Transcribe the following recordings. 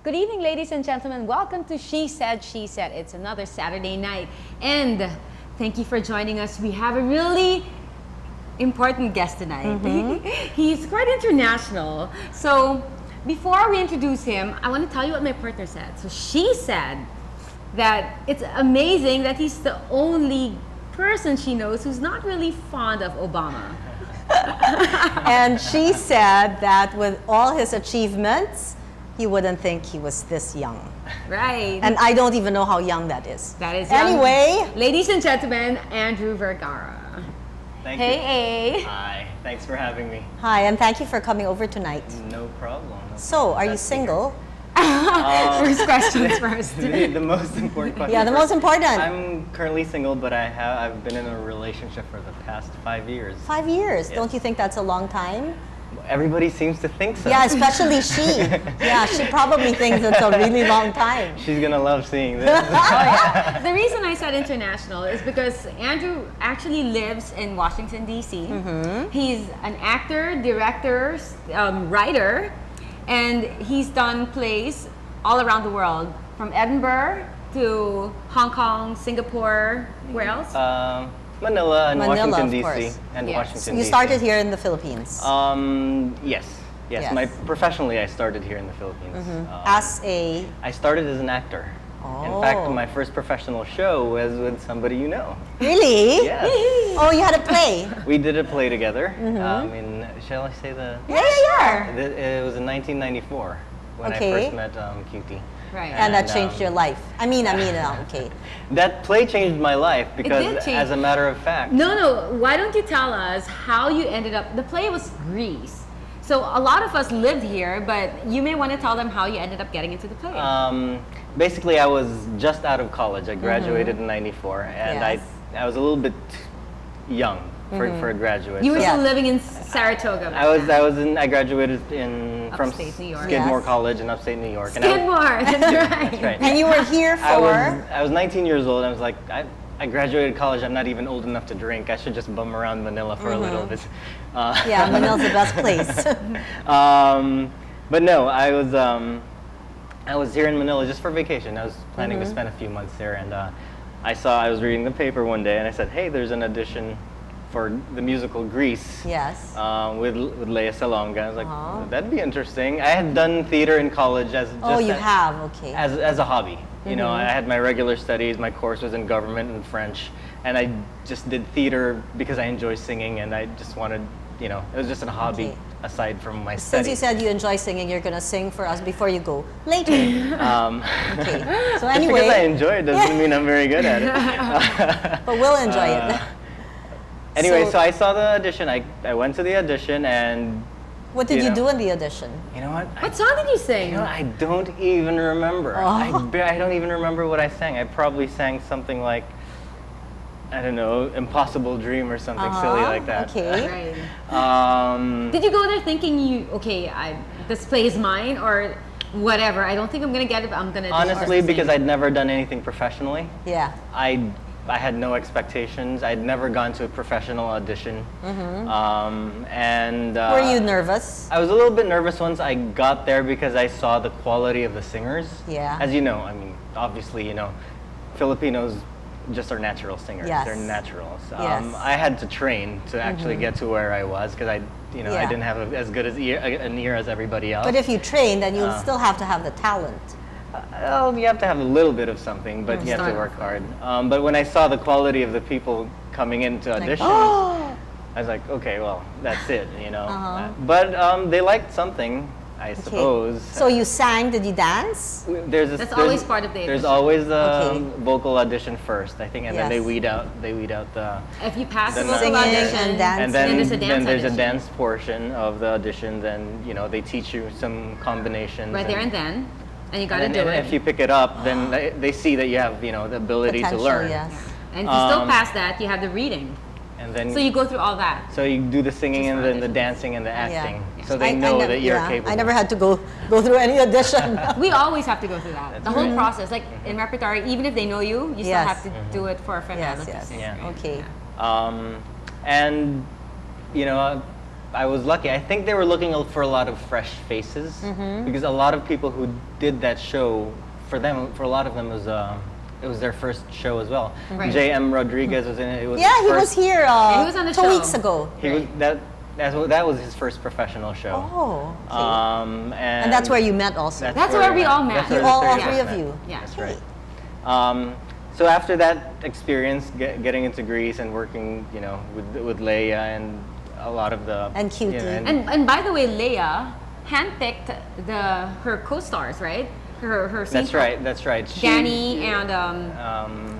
Good evening, ladies and gentlemen. Welcome to She Said, She Said. It's another Saturday night. And thank you for joining us. We have a really important guest tonight. He's quite international. So before we introduce him, I want to tell you what my partner said. So she said that it's amazing that he's the only person she knows who's not really fond of Obama. And she said that with all his achievements, you wouldn't think he was this young. Right. And I don't even know how young that is. That is young. Anyway. Ladies and gentlemen, Andrew Vergara. Thank you. Hey. Hi. Thanks for having me. Hi, and thank you for coming over tonight. No problem. So, are you single? First questions first. The most important question. Yeah, the most important. I'm currently single, but I've been in a relationship for the past 5 years. 5 years. Yes. Don't you think that's a long time? Everybody seems to think so. Yeah, especially she. Yeah, she probably thinks it's a really long time. She's gonna love seeing this. The reason I said international is because Andrew actually lives in Washington, D.C. He's an actor, director, writer, and he's done plays all around the world, from Edinburgh to Hong Kong, Singapore. Where else? Manila and Washington, of D.C. course. and Yes. Washington, You D.C. started here in the Philippines. Yes. Yes. Professionally, I started here in the Philippines. I started as an actor. In fact, my first professional show was with somebody you know. Really? Yes. Oh, you had a play? We did a play together. Shall I say the? Yeah. It was in 1994 when Okay. I first met Cutie. Right. And that changed your life. I mean, okay. That play changed my life because, did change. as a matter of fact, No. Why don't you tell us how you ended up? The play was Greece. So a lot of us lived here, but you may want to tell them how you ended up getting into the play. basically, I was just out of college. I graduated in '94, and Yes. I was a little bit young for a graduate. You were so- still living in Saratoga. back then. I graduated from Upstate New York. Skidmore Yes. College in upstate New York. Skidmore, that's right. That's right. And you were here for? I was 19 years old. I was like, I graduated college. I'm not even old enough to drink. I should just bum around Manila for a little bit. Yeah, Manila's the best place. But no, I was here in Manila just for vacation. I was planning to spend a few months there, and I was reading the paper one day, and I said, hey, there's an audition for the musical Grease. Yes. With Lea Salonga. I was like, that'd be interesting. I had done theater in college as Okay. as a hobby. You know, I had my regular studies. My course was in government and French, and I just did theater because I enjoy singing, and I just wanted, it was just a hobby Okay. aside from my Since studies. you said you enjoy singing, you're going to sing for us before you go later. Okay. So Just anyway, because I enjoy it doesn't mean I'm very good at it. but we'll enjoy it. Anyway, So- so I saw the audition. I went to the audition, and What did you you know. do in the audition? you know what? What song did you sing? I don't even remember. Oh. I don't even remember what I sang. I probably sang something like, I don't know, Impossible Dream or something silly like that. Okay. Right. Did you go there thinking this play is mine, or whatever? I don't think I'm gonna get it, but I'm gonna. Honestly, because I'd never done anything professionally, Yeah. I had no expectations. I'd never gone to a professional audition. And Were you nervous? I was a little bit nervous once I got there because I saw the quality of the singers. Yeah. As you know, I mean, obviously, Filipinos just are natural singers. Yes. They're naturals. Yes. I had to train to actually get to where I was because I Yeah. didn't have as good an ear as everybody else. But if you train, then you'll still have to have the talent. Well, you have to have a little bit of something, but you have to Start work off. hard. But when I saw the quality of the people coming in to audition, I was like, okay, well, that's it, you know. Uh-huh. But they liked something, I suppose. So you sang, did you dance? That's always part of the There's audition. always the Okay. vocal audition first, I think, and then they Yes. weed out the. If you pass the Then vocal singing audition, and dancing. And then, there's a dance then there's a audition. dance portion of the audition. Then they teach you some combinations. Right there and then. And you gotta and do then it. if you pick it up, then they see that you have the ability to Potential, learn. yes. And if you still Um, pass that, you have the reading. And then So you go through all that. so you do the singing Just and for then the auditions. dancing and the Yeah. acting. Yeah. So they know that you're capable. I never had to go through any audition. We always have to go through that. That's The whole right. process. Like in repertory, even if they know you, you still Yes. have to do it for a Yes, finality. yes. Yeah. Okay. And I was lucky. I think they were looking out for a lot of fresh faces because a lot of people who did that show, for a lot of them, it was their first show as well. Right. J.M. Rodriguez was in it. It was Yeah, his he was first- here he was on the 2 show. weeks ago. He was that was his first professional show. Oh, okay. And that's where you met also. That's where we all met. That's where You the all three three us of met. you. Yeah. That's Okay. right. So after that experience, getting into Greece and working, with Leia and a lot of the And Cutie. And by the way, Leia handpicked her co-stars, right? Her scene that's right. That's right. Danny and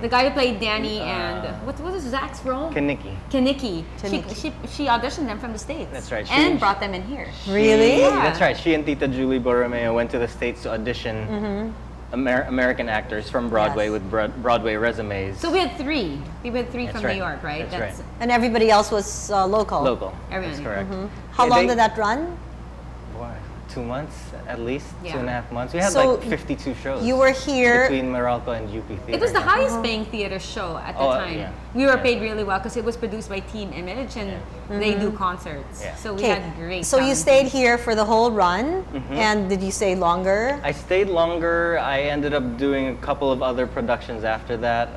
the guy who played Danny Uh, and what was Zach's role? Kaniki. Kaniki. Kaniki. She auditioned them from the States. That's right. And brought them in here. Really? Yeah. That's right. She and Tita Julie Borromeo went to the States to audition American actors from Broadway Yes. with Broadway resumes. So we had three. We had three That's from right. New York, right? That's right. And everybody else was local. Local. Everyone. That's correct. How Yeah, long they- did that run? What, 2 months at least? Yeah. 2.5 months. We had So like 52 shows. You were here. between Meralco and UP Theater. It was the highest paying theater show at the Oh, time. yeah. We were Yeah. paid really well because it was produced by Team Image and they do concerts. Yeah. So we Okay, had great. so you talent. stayed here for the whole run, and did you stay longer? I stayed longer. I ended up doing a couple of other productions after that.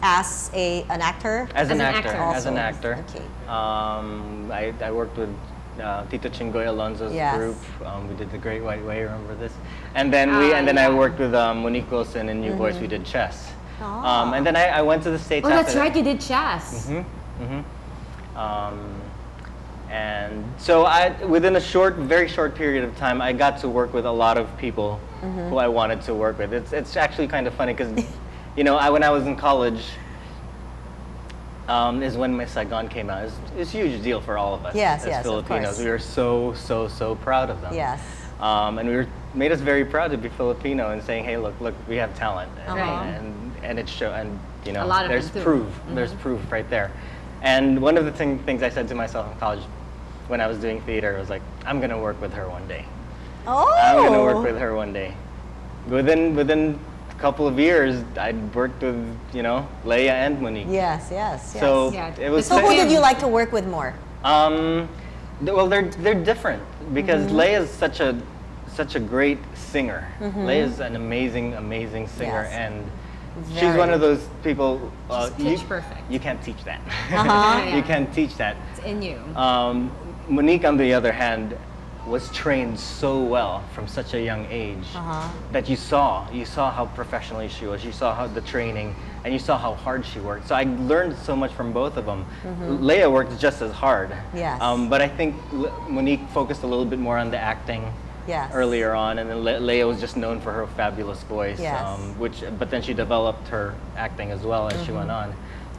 As an actor? As an an actor. actor. As an Also. actor. Okay. I worked with Tito Chingoy Alonso's Yes. group. We did The Great White Way. Remember this? And then I yeah. worked with Monique Wilson in New Voice. We did chess. Oh. And then I went to the States. Oh, after that's that. right. You did chess. And so within a very short period of time, I got to work with a lot of people who I wanted to work with. It's actually kind of funny because, when I was in college, is when Miss Saigon came out. It's a huge deal for all of us Yes, as yes, of Filipinos. course. We were so proud of them. Yes. And made us very proud to be Filipino and saying, hey, look, we have talent, Right. and it show, and A lot of there's them too. proof. There's proof right there. And one of the things I said to myself in college, when I was doing theater, was like, I'm gonna work with her one day. Oh. I'm gonna work with her one day. Within a couple of years, I'd worked with Leia and Monique. Yes, yes, yes. So Yeah. it was. So who did you like to work with more? Well, they're different because Leia's such a great singer. Leia's an amazing singer, Yes. and she's Very. one of those people. She's pitch perfect. You can't teach that. Yeah. You can't teach that. It's in you. Monique, on the other hand, was trained so well from such a young age that you saw how professionally she was. You saw how the training, and you saw how hard she worked. So I learned so much from both of them. Leia worked just as hard. Yes. But I think Monique focused a little bit more on the acting. Yes. Earlier on, and then Leia was just known for her fabulous voice. Yes. But then she developed her acting as well as she went on.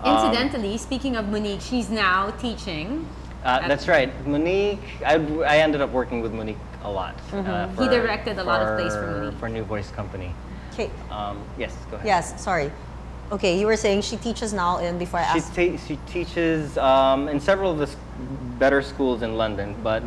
Incidentally, speaking of Monique, she's now teaching. That's right, Monique. I ended up working with Monique a lot. He directed a lot of plays for Monique. For New Voice Company. Okay. Yes, go ahead. Yes, sorry. Okay, you were saying she teaches now in before I asked. She teaches in several of the better schools in London, but.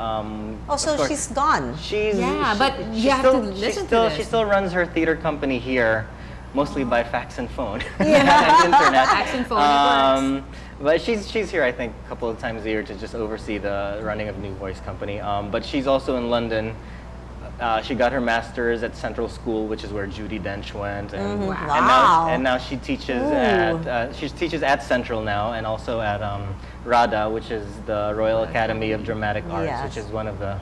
Oh, so of course, she's gone. Yeah, but you have to listen to this. She still runs her theater company here, mostly by fax and phone Yeah. and internet. Fax and phone, it works. But she's here, I think, a couple of times a year to just oversee the running of New Voice Company. But she's also in London. She got her master's at Central School, which is where Judi Dench went, and, Wow. and now she teaches Ooh. she teaches at Central now, and also at RADA, which is the Royal Academy of Dramatic Arts, Yes. which is one of the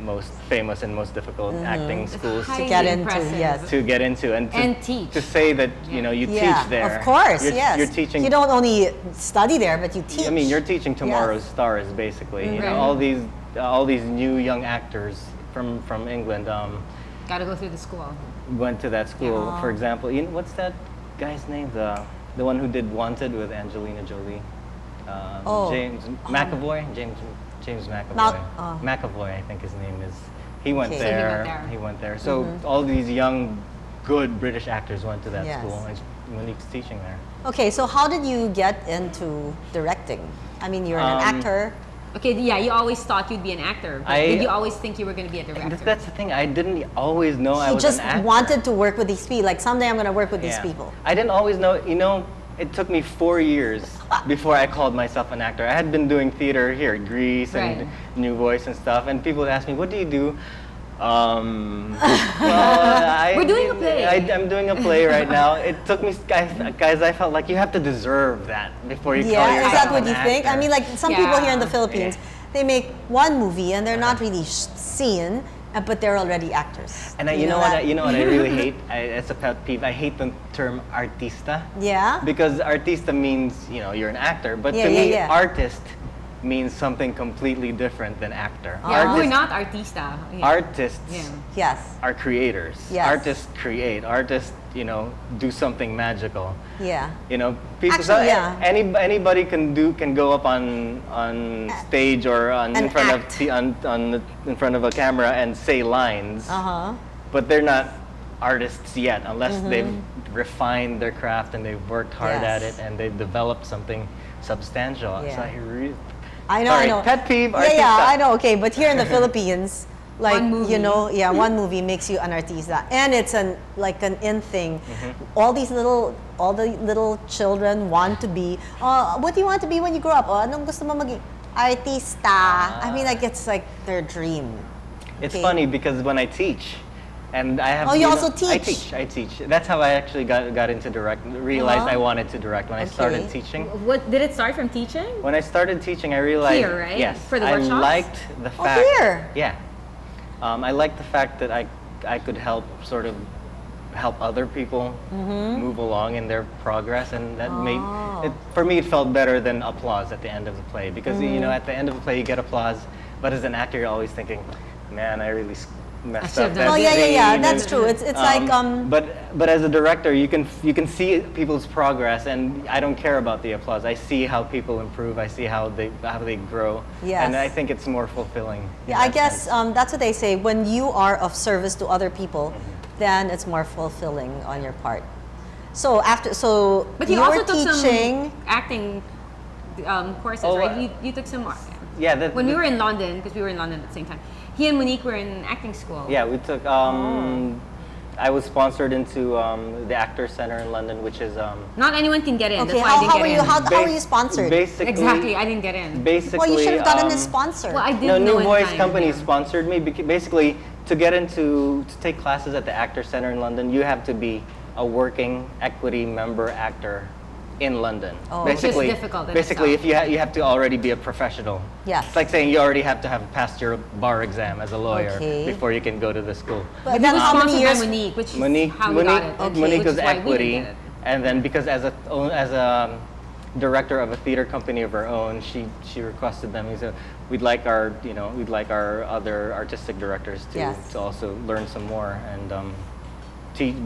most famous and most difficult acting schools Highly get into, impressive. yes. to get into, and teach. to say that you know you Yeah, teach there. of course, you're, yes. You're teaching. You don't only study there, but you teach. I mean, you're teaching tomorrow's stars, basically. You know, all these new young actors from England Got to go through the school. went to that school. For example, you know, what's that guy's name? The one who did Wanted with Angelina Jolie. James McAvoy. James McAvoy. McAvoy, I think his name is. He went Okay. So he went there. there. He went there. So all these young, good British actors went to that Yes. school, and Monique's teaching there. Okay, so how did you get into directing? I mean, you're an actor. Okay, yeah, you always thought you'd be an actor. But did you always think you were going to be a director? That's the thing. I didn't always know I You was just an actor. wanted to work with these people. Like, someday I'm going to work with these Yeah. people. I didn't always know. You know, it took me 4 years before I called myself an actor. I had been doing theater here, Grease and Right. New Voice and stuff, and people would ask me, "What do you do?" Well, We're doing a play. I'm doing a play right now. It took me, guys. I felt like you have to deserve that before you call Yeah, yourself is that what an you think? I actor. mean, like, some people here in the Yeah. Philippines, they make one movie and they're not really seen, but they're already actors. And Do you know what? that? You know what I really hate? It's a pet peeve. I hate the term artista. Yeah? Because artista means, you know, you're an actor, but Yeah, to yeah, me, yeah. artist means something completely different than actor. Yeah, we're not artista. Yeah. Artists Yeah. Yes. are creators. Yes. Artists create. Artists, you know, do something magical. Yeah. You know, people. Actually, yeah. Anybody can go up on stage or An in front act. in front of a camera and say lines. Uh-huh. But they're not artists yet unless they've refined their craft and they've worked hard at Yes. it and they've developed something substantial. Yeah. So I know, sorry, I know. pet peeve, Yeah, yeah, artista. I know. Okay, but here in the Philippines, like, One movie. you know, yeah, one movie makes you an artista, and it's an in thing. All the little children want to be. What do you want to be when you grow up? Anong gusto mo maging? Artista. I mean, like, it's like their dream. It's Okay. funny because when I teach, and I have. Oh, you know, also I teach? teach. I teach. That's how I actually got into realized I wanted to direct when I started Okay. teaching. What did it start from teaching? When I started teaching, I realized Here, right? yes, For the I workshops? liked the Oh, fact. here? Yeah, I liked the fact that I could help other people move along in their progress, and that made it for me. It felt better than applause at the end of the play because you know at the end of the play you get applause, but as an actor you're always thinking, man, I really messed should've up. done that Oh, yeah, yeah, yeah. scene," That's and, true. It's like But as a director, you can see people's progress, and I don't care about the applause. I see how people improve. I see how they grow. Yes. And I think it's more fulfilling. in Yeah, I that guess sense. that's what they say. When you are of service to other people, then it's more fulfilling on your part. So But you were also took teaching. some acting courses, Oh, right? You took some. Yeah. When we were in London, because we were in London at the same time, he and Monique were in acting school. Yeah, we took. I was sponsored into the Actors Center in London, which is Not anyone can get in. Okay, That's why I didn't how get were you? in. How were you sponsored? Basically, Exactly, I didn't get in. Basically, Well, you should have gotten a sponsor. Well, I No, didn't know New in Voice time, Company yeah. sponsored me. Basically, to take classes at the Actors Center in London, you have to be a working equity member actor in London. Oh. Which is Basically, difficult in basically, itself. if you have to already be a professional. Yes. It's like saying you already have to have passed your bar exam as a lawyer Okay. before you can go to the school. But He then was how many sponsored years? by Monique, which is Monique, how we got it. Monique which was is why we equity, didn't get it. and then because as a director of a theater company of her own, she requested them. He said, we'd like our other artistic directors Yes. to also learn some more and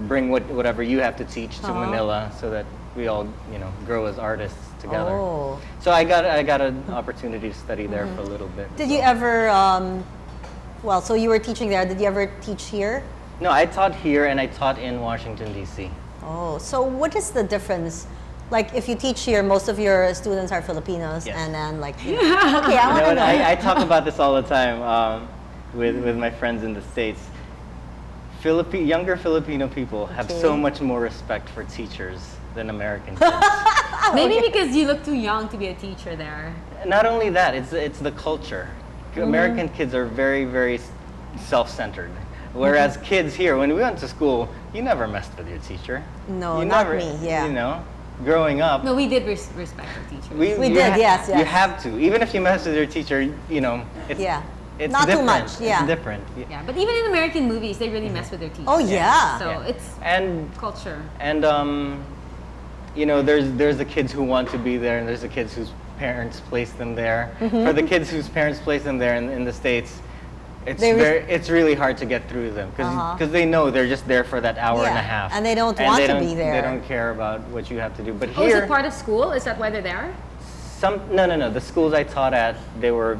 bring whatever you have to teach to Manila so that we all grow as artists together. Oh. So I got an opportunity to study there for a little bit. Did you ever? Well, so you were teaching there. Did you ever teach here? No, I taught here and I taught in Washington D.C. Oh, so what is the difference? Like, if you teach here, most of your students are Filipinos, Yes. and then like, okay, I want to know. I talk about this all the time with my friends in the States. Younger Filipino people have so Okay. much more respect for teachers than American kids. Maybe because you look too young to be a teacher there. Not only that, it's the culture. American kids are very, very self-centered. Whereas kids here, when we went to school, you never messed with your teacher. No, you not never, me, yeah. You know, growing up, No, we did respect our teachers. We you did, yes, You yes. have to. Even if you mess with your teacher, it's Yeah. it's Not too different. much, yeah. It's different. Yeah, but even in American movies, they really mess with their teachers. Oh, yeah. So Yeah. it's And culture. and you know, there's the kids who want to be there, and there's the kids whose parents place them there. For the kids whose parents place them there in the States, it's really hard to get through to them because they know they're just there for that hour and a half, and they don't want to be there. They don't care about what you have to do. But Oh, is here, it part of school? Is that why they're there? no. The schools I taught at, they were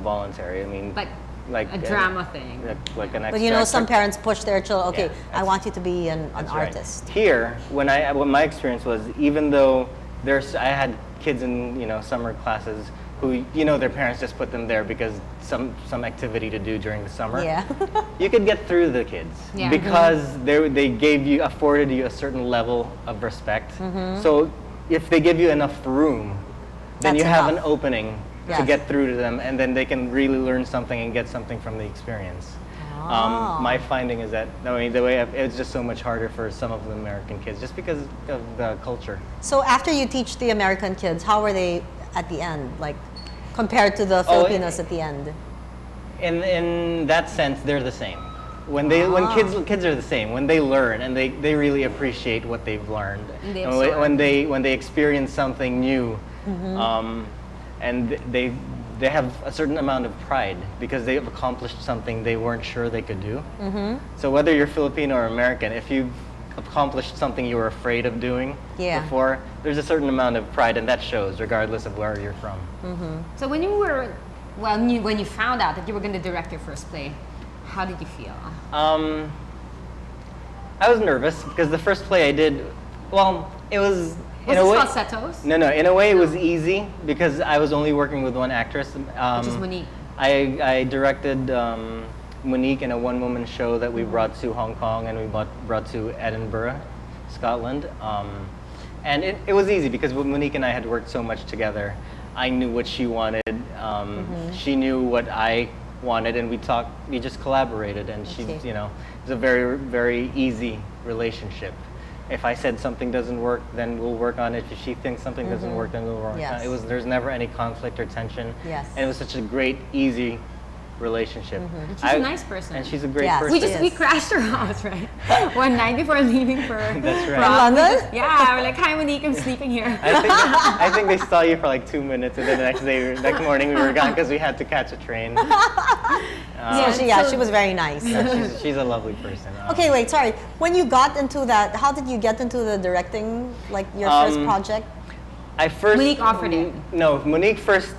voluntary. I mean, Like like a drama thing. like an extra. But you know, some parents push their children. Okay, Yeah, I want you to be an That's right. artist. Here, what my experience was, even though I had kids in summer classes who their parents just put them there because some activity to do during the summer. Yeah. You could get through the kids Yeah. because they afforded you a certain level of respect. So if they give you enough room, then That's you have an enough. opening to Yes. get through to them, and then they can really learn something and get something from the experience. Oh. My finding is that it's just so much harder for some of the American kids just because of the culture. So after you teach the American kids, how are they at the end? Like compared to the Oh, Filipinos at the end? In that sense, they're the same. When kids are the same, when they learn and they really appreciate what they've learned, And they and absorb. when they experience something new, and they have a certain amount of pride because they have accomplished something they weren't sure they could do. So whether you're Filipino or American, if you've accomplished something you were afraid of doing Yeah. before, there's a certain amount of pride, and that shows regardless of where you're from. So when you found out that you were going to direct your first play, how did you feel? I was nervous because the first play I did, it was Was in a this way. called Setos? No, in a way it was easy because I was only working with one actress. Which is Monique. I directed Monique in a one-woman show that we brought to Hong Kong and we brought to Edinburgh, Scotland. And it was easy because Monique and I had worked so much together. I knew what she wanted. She knew what I wanted, and we just collaborated, and Okay. it was a very, very easy relationship. If I said something doesn't work, then we'll work on it. If she thinks something doesn't work, then we'll work on Yes. it. There's never any conflict or tension. Yes. And it was such a great, easy relationship. She's a nice person. And she's a great Yes. person. We crashed her house, right? One night before leaving for That's right. prom. From London? Yeah, we're like, hi Monique, I'm sleeping here. I think they saw you for like 2 minutes, and then the next morning we were gone because we had to catch a train. She was very nice. She's a lovely person. Okay, wait, sorry. When you got into that, how did you get into the directing, like your first project? I first Monique offered it. No, Monique first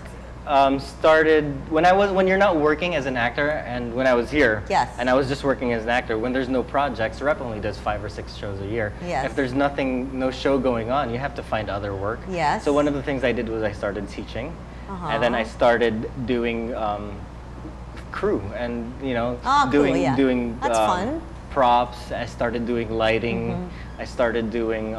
started when you're not working as an actor, and when I was here, Yes. and I was just working as an actor. When there's no projects, Rep only does 5 or 6 shows a year. Yes. If there's no show going on, you have to find other work. Yes. So one of the things I did was I started teaching, and then I started doing crew, and Oh, cool, yeah. doing That's fun. props. I started doing lighting. I started doing,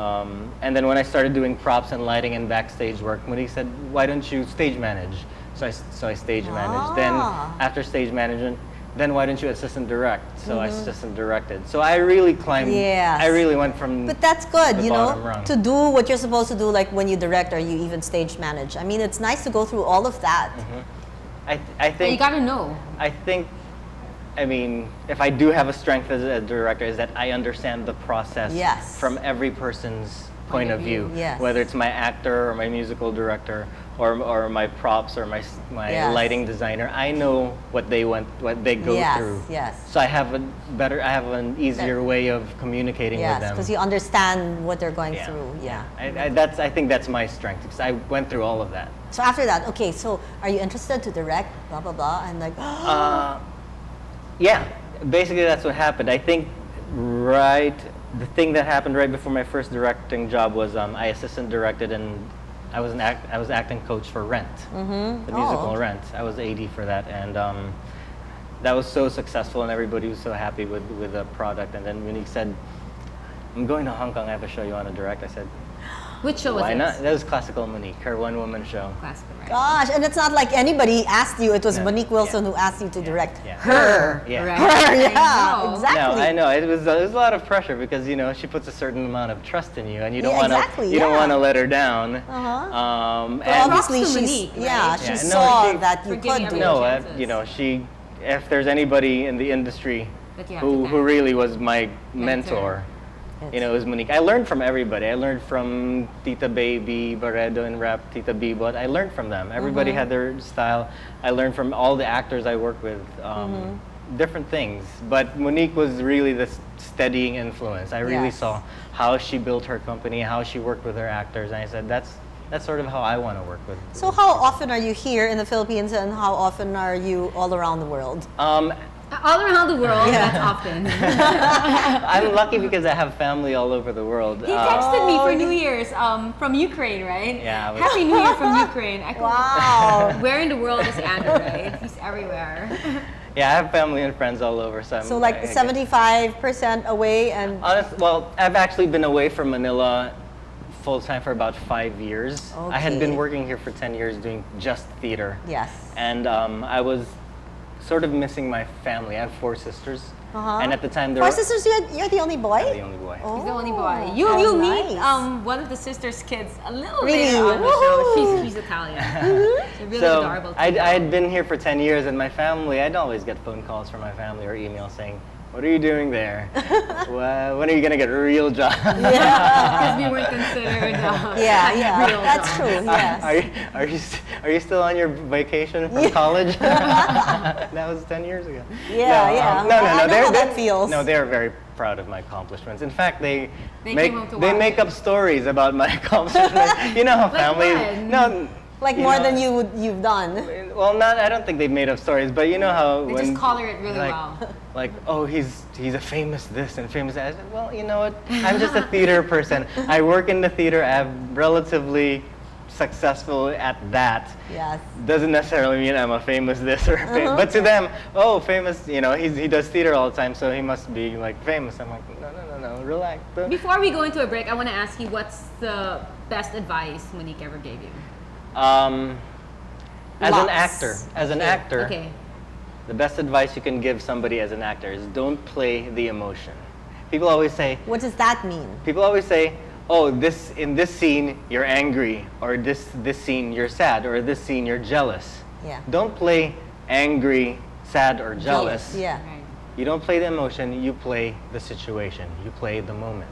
and then when I started doing props and lighting and backstage work, Monique said, "Why don't you stage manage?" So I stage managed. Then after stage management, then why don't you assistant direct? So I assistant directed. So I really climbed. Yes. I really went from. But that's good, the you know, bottom rung. to do what you're supposed to do, like when you direct or you even stage manage. I mean, it's nice to go through all of that. I But you think. gotta know. I mean, if I do have a strength as a director, is that I understand the process Yes. from every person's point of view. Yes. Whether it's my actor or my musical director or my props or my Yes. lighting designer, I know what they go Yes, through. yes. So I have an easier way of communicating Yes, with them. because you understand what they're going Yeah. through. Yeah. I think that's my strength because I went through all of that. So after that, okay, so are you interested to direct, blah, blah, blah, and like, Yeah, basically that's what happened. I think the thing that happened right before my first directing job was I assistant directed, and I was acting coach for Rent, the musical Rent. I was AD for that, and that was so successful, and everybody was so happy with the product. And then Monique said, "I'm going to Hong Kong. I have a show you want to direct." I said, Which show was "Why this? not?" That was Classical Monique, her one-woman show. Classical, right? gosh, and it's not like anybody asked you, it was No, Monique Wilson yeah. who asked you to direct Yeah. her. Yeah. Right? Her, I yeah, know. exactly. No, I know it was a lot of pressure because she puts a certain amount of trust in you, and you don't Yeah, want to exactly, you don't yeah. want to let her down. Well, And obviously Props to she's Monique, right? yeah, Yeah, she no, saw she- that you For giving could do everyone it. no, chances. she if there's anybody in the industry That you have to who thank. really was my mentor, Yes. you know, it was Monique. I learned from everybody. I learned from Tita Baby, Barredo and Rap, Tita Bibot. I learned from them. Everybody had their style. I learned from all the actors I work with, different things. But Monique was really the steadying influence. I really Yes. saw how she built her company, how she worked with her actors, and I said, that's sort of how I want to work with. So how often are you here in the Philippines and how often are you all around the world? All around the world, that's often. I'm lucky because I have family all over the world. He texted me for New Year's from Ukraine, right? Yeah, I was- Happy New Year from Ukraine. I go, Wow. where in the world is Andrew, right? He's everywhere. Yeah, I have family and friends all over. So, So like 75% away and Well, I've actually been away from Manila full time for about 5 years. I had been Okay. working here for 10 years doing just theater. yes. And I was sort of missing my family. I have 4 sisters. And at the time, there Four were sisters, you're the only boy? I'm the only boy. Oh, He's the only boy. oh, You'll meet nice. one of the sister's kids a little Really? later on the show. Woohoo! She's Italian. She's really So adorable. I had been here for 10 years, and my family, I'd always get phone calls from my family or emails saying, "What are you doing there? When are you gonna get a real job?" Because we weren't considered Yeah, real that's jobs. true, yes. Are you still on your vacation from college? That was 10 years ago. Yeah, yeah. No, I know how that they're- feels. No, they're very proud of my accomplishments. In fact, they They make came home to they watch make it. up stories about my accomplishments. You know how Like families what? no. Like you more know, than you've done. Well, I don't think they've made up stories, but you know how They when just color it really like, well. like, oh, he's a famous this and famous that. I said, well, you know what? I'm just a theater person. I work in the theater. I'm relatively successful at that. Yes. Doesn't necessarily mean I'm a famous this or but to them, oh, famous. You know, he does theater all the time, so he must be like famous. I'm like, no, relax. Before we go into a break, I want to ask you, what's the best advice Monique ever gave you? As an Lots. actor, Okay. the best advice you can give somebody as an actor is don't play the emotion. People always say, oh, in this scene you're angry, or this scene you're sad, or this scene you're jealous. Yeah. Don't play angry, sad, or jealous. Yeah. Right. You don't play the emotion, you play the situation. You play the moment.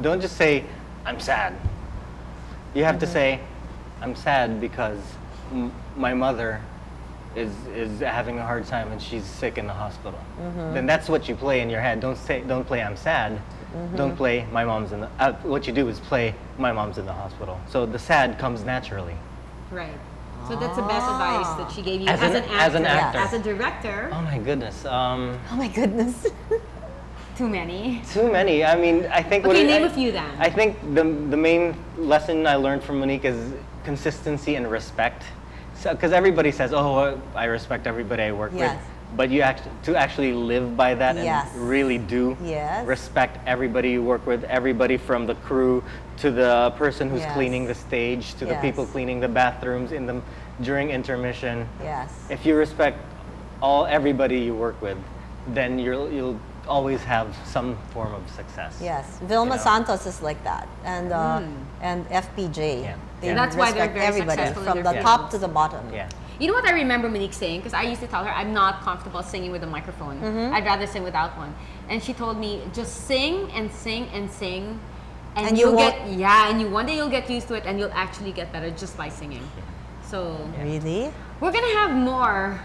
Don't just say, I'm sad. You have to say, I'm sad because my mother is having a hard time and she's sick in the hospital. Then that's what you play in your head. Don't play I'm sad. Don't play my mom's in the what you do is play my mom's in the hospital. So the sad comes naturally. Right. So that's the best advice that she gave you As as, an- an as an actor. actor. As a director. Oh my goodness. Oh my goodness. Too many. Too many. I mean, I think Okay, name a few then. I think the main lesson I learned from Monique is consistency and respect. So, because everybody says, "Oh, I respect everybody I work Yes. with," but you actually live by that Yes. and really do Yes. respect everybody you work with, everybody from the crew to the person who's Yes. cleaning the stage to the Yes. people cleaning the bathrooms during intermission. Yes. If you respect everybody you work with, then you'll always have some form of success. Yes. Vilma You know? Santos is like that. And FPJ. Yeah. They Yeah. That's why they're respect very everybody successful in from their the top fields. to the bottom. Yeah. You know what I remember Monique saying? Because I used to tell her I'm not comfortable singing with a microphone. I'd rather sing without one. And she told me, just sing and sing and sing. And you you'll won't- one day you'll get used to it and you'll actually get better just by singing. So Really? we're gonna have more